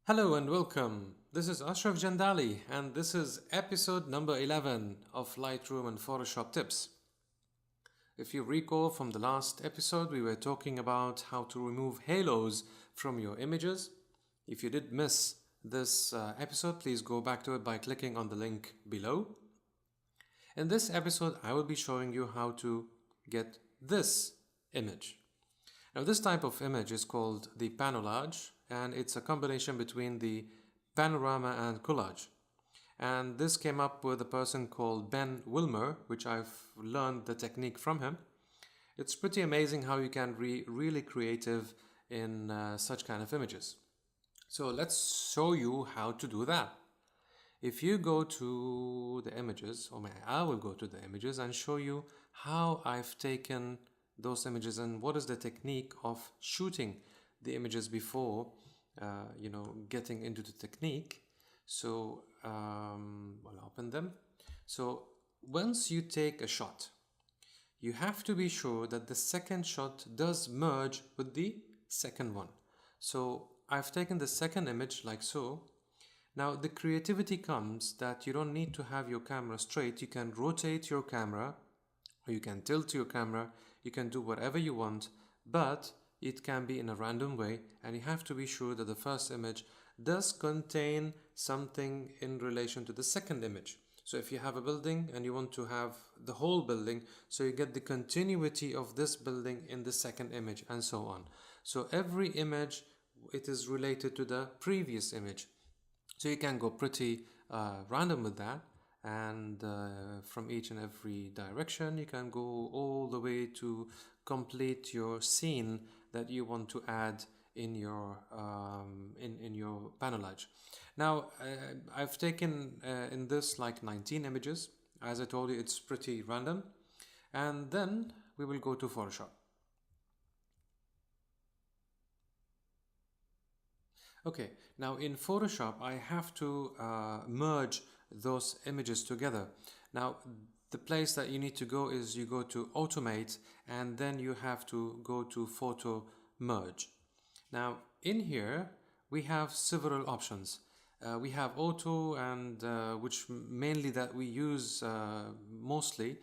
Hello and welcome. This is Ashraf Jandali and this is episode number 11 of Lightroom and Photoshop tips. If you recall from the last episode, we were talking about how to remove halos from your images. If you did miss this episode, please go back to it by clicking on the link below. In this episode, I will be showing you how to get this image. Now, this type of image is called the Collage, and it's a combination between the Panorama and Collage. And this came up with a person called Ben Willmore, which I've learned the technique from him. It's pretty amazing how you can be really creative in such kind of images. So let's show you how to do that. If you go to the images, I will go to the images and show you how I've taken those images and what is the technique of shooting the images before getting into the technique. So I'll open them. So once you take a shot, you have to be sure that the second shot does merge with the second one. So I've taken the second image like so. Now the creativity comes that you don't need to have your camera straight. You can rotate your camera, or you can tilt your camera. You can do whatever you want, but it can be in a random way, and you have to be sure that the first image does contain something in relation to the second image. So if you have a building and you want to have the whole building, so you get the continuity of this building in the second image, and so on. So every image, it is related to the previous image. So you can go pretty random with that. And from each and every direction you can go all the way to complete your scene that you want to add in your in your Collage. Now I've taken in this like 19 images. As I told you, it's pretty random, and then we will go to Photoshop. Okay, now in Photoshop I have to merge those images together. Now the place that you need to go is you go to automate, and then you have to go to photo merge. Now in here we have several options. We have auto, and which mainly that we use mostly,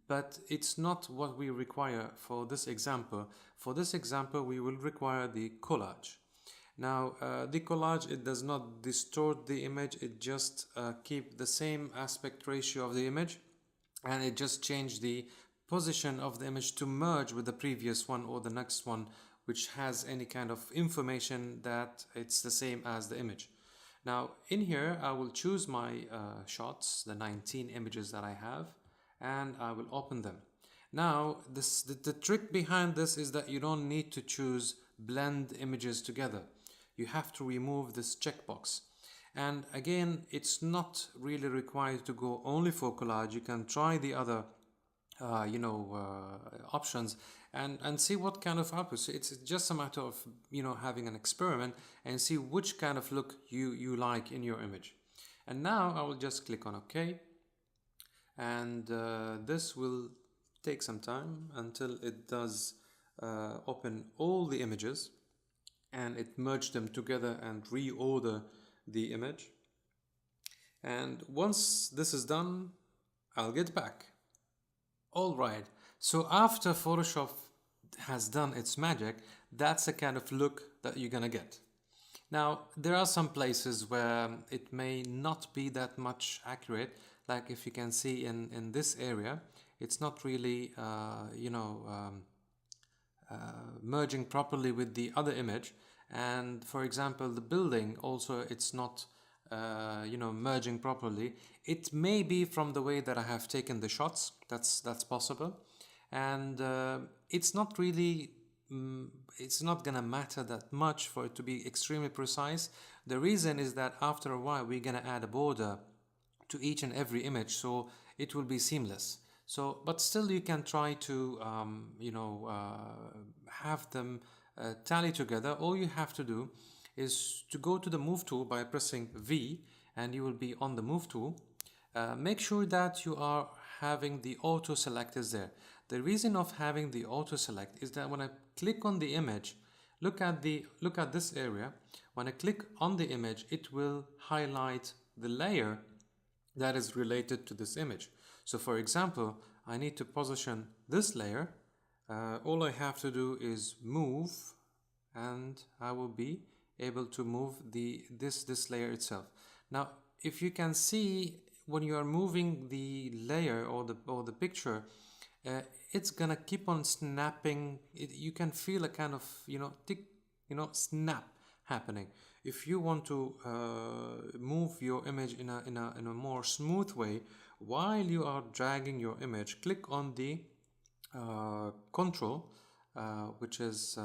but it's not what we require for this example. For this example we will require the collage. Now the collage, it does not distort the image, it just keep the same aspect ratio of the image, and it just change the position of the image to merge with the previous one or the next one, which has any kind of information that it's the same as the image. Now in here I will choose my shots, the 19 images that I have, and I will open them. Now the trick behind this is that you don't need to choose blend images together. You have to remove this checkbox. And again, it's not really required to go only for collage. You can try the other options and see what kind of output. So it's just a matter of having an experiment and see which kind of look you like in your image. And now I will just click on OK, and this will take some time until it does open all the images, and it merged them together and reorder the image. And once this is done, I'll get back. Alright, so after Photoshop has done its magic, that's the kind of look that you're gonna get. Now there are some places where it may not be that much accurate, like if you can see in this area, it's not really merging properly with the other image. And for example, the building also, it's not merging properly. It may be from the way that I have taken the shots. That's possible. And it's not really it's not gonna matter that much for it to be extremely precise. The reason is that after a while we're gonna add a border to each and every image, so it will be seamless. So, but still you can try to have them tally together. All you have to do is to go to the move tool by pressing V, and you will be on the move tool. Make sure that you are having the auto select is there. The reason of having the auto select is that when I click on the image, Look at this area. When I click on the image, it will highlight the layer that is related to this image. So for example, I need to position this layer. All I have to do is move, and I will be able to move this layer itself. Now, if you can see, when you are moving the layer or the picture, it's gonna keep on snapping. You can feel a kind of tick, snap happening. If you want to move your image in a more smooth way, while you are dragging your image, click on the control, which is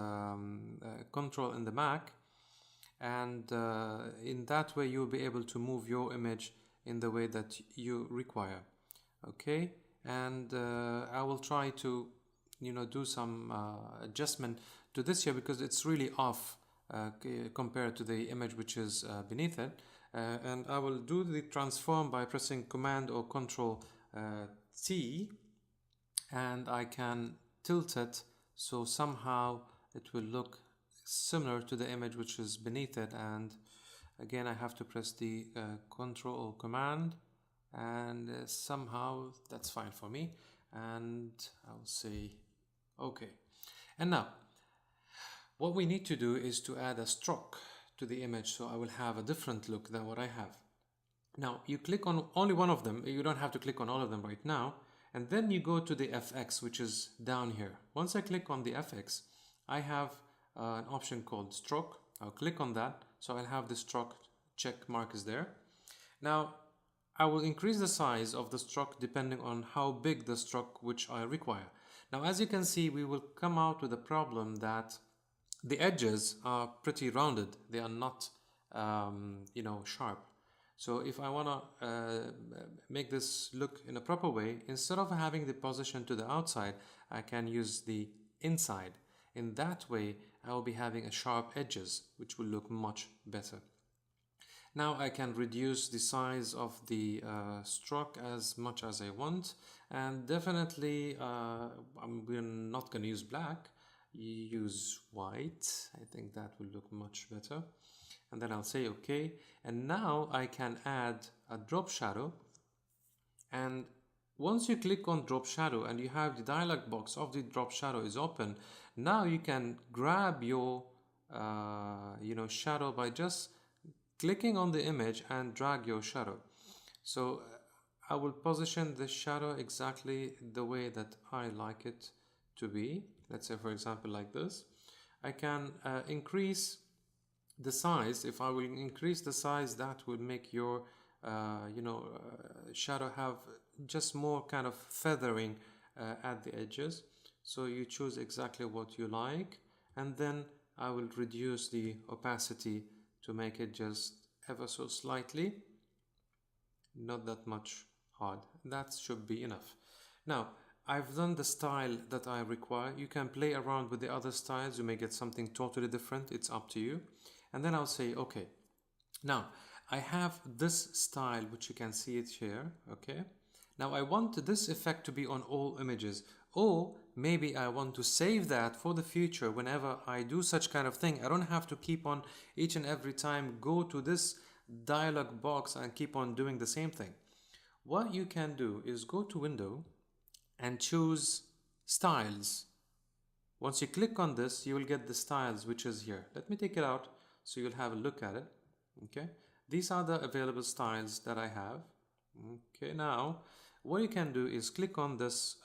control in the Mac, and in that way you'll be able to move your image in the way that you require. Okay, and I will try to do some adjustment to this here, because it's really off compared to the image which is beneath it, and I will do the transform by pressing Command or Control T, and I can tilt it so somehow it will look similar to the image which is beneath it. And again, I have to press the Control or Command, and somehow that's fine for me, and I'll say okay. And now what we need to do is to add a stroke to the image, so I will have a different look than what I have now. You click on only one of them, you don't have to click on all of them right now, and then you go to the FX, which is down here. Once I click on the FX, I have an option called stroke. I'll click on that, so I'll have the stroke check mark is there. Now I will increase the size of the stroke depending on how big the stroke which I require. Now, as you can see, we will come out with a problem that the edges are pretty rounded. They are not sharp. So if I want to make this look in a proper way, instead of having the position to the outside, I can use the inside. In that way, I will be having a sharp edges, which will look much better. Now I can reduce the size of the stroke as much as I want, and definitely we're not going to use black. You use white. I think that will look much better. And then I'll say okay, and now I can add a drop shadow. And once you click on drop shadow and you have the dialog box of the drop shadow is open, now you can grab your shadow by just clicking on the image and drag your shadow. So I will position the shadow exactly the way that I like it to be. Let's say, for example, like this. I can increase the size. If I will increase the size, that would make your shadow have just more kind of feathering at the edges. So you choose exactly what you like, and then I will reduce the opacity to make it just ever so slightly, not that much hard. That should be enough. Now I've done the style that I require. You can play around with the other styles. You may get something totally different. It's up to you. And then I'll say okay. Now I have this style, which you can see it here. Okay, now I want this effect to be on all images, or maybe I want to save that for the future. Whenever I do such kind of thing, I don't have to keep on each and every time go to this dialog box and keep on doing the same thing. What you can do is go to Window and choose Styles. Once you click on this, you will get the styles, which is here. Let me take it out so you'll have a look at it. Okay, these are the available styles that I have. Okay, now what you can do is click on this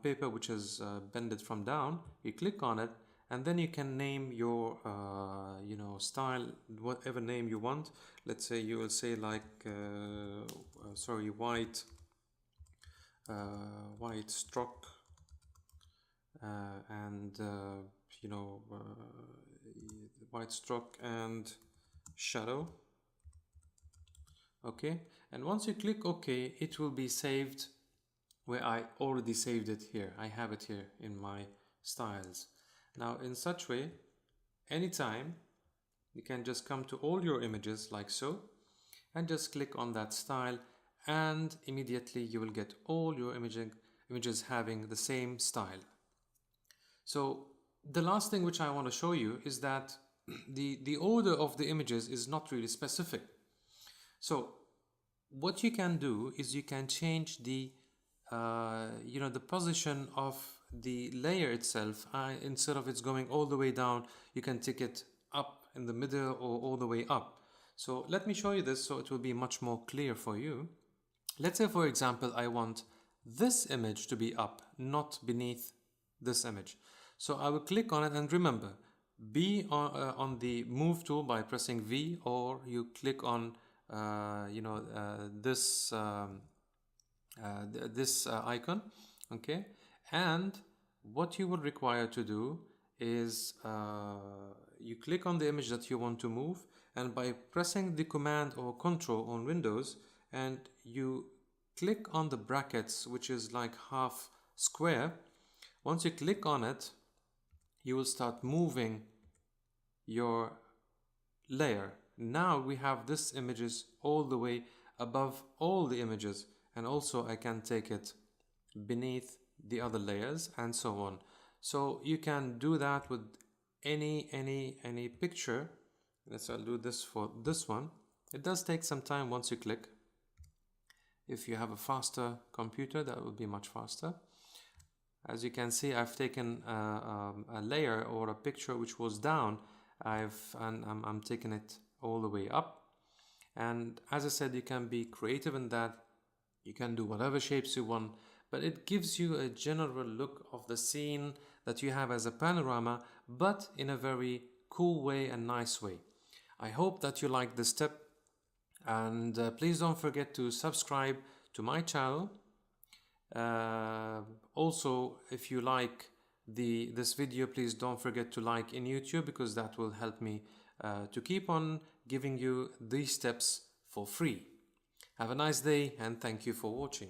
paper which is bended from down. You click on it, and then you can name your style whatever name you want. Let's say you will say like white stroke and white stroke and shadow. Okay, and once you click OK, it will be saved where I already saved it here. I have it here in my styles. Now in such way, anytime you can just come to all your images like so and just click on that style, and immediately you will get all your images having the same style. So the last thing which I want to show you is that the order of the images is not really specific. So what you can do is you can change the the position of the layer itself. Instead of it's going all the way down, you can take it up in the middle or all the way up. So let me show you this so it will be much more clear for you. Let's say, for example, I want this image to be up, not beneath this image. So I will click on it, and remember, be on the move tool by pressing V, or you click on this icon, okay? And what you will require to do is you click on the image that you want to move, and by pressing the command or control on Windows, and you click on the brackets, which is like half square. Once you click on it, you will start moving your layer. Now we have this images all the way above all the images, and also I can take it beneath the other layers and so on. So you can do that with any picture. I'll do this for this one. It does take some time once you click. If you have a faster computer, that will be much faster. As you can see, I've taken a layer or a picture which was down. I'm taking it all the way up. And as I said, you can be creative in that. You can do whatever shapes you want, but it gives you a general look of the scene that you have as a panorama, but in a very cool way and nice way. I hope that you like this tip, and please don't forget to subscribe to my channel. Also, if you like this video, please don't forget to like in YouTube, because that will help me to keep on giving you these tips for free. Have a nice day, and thank you for watching.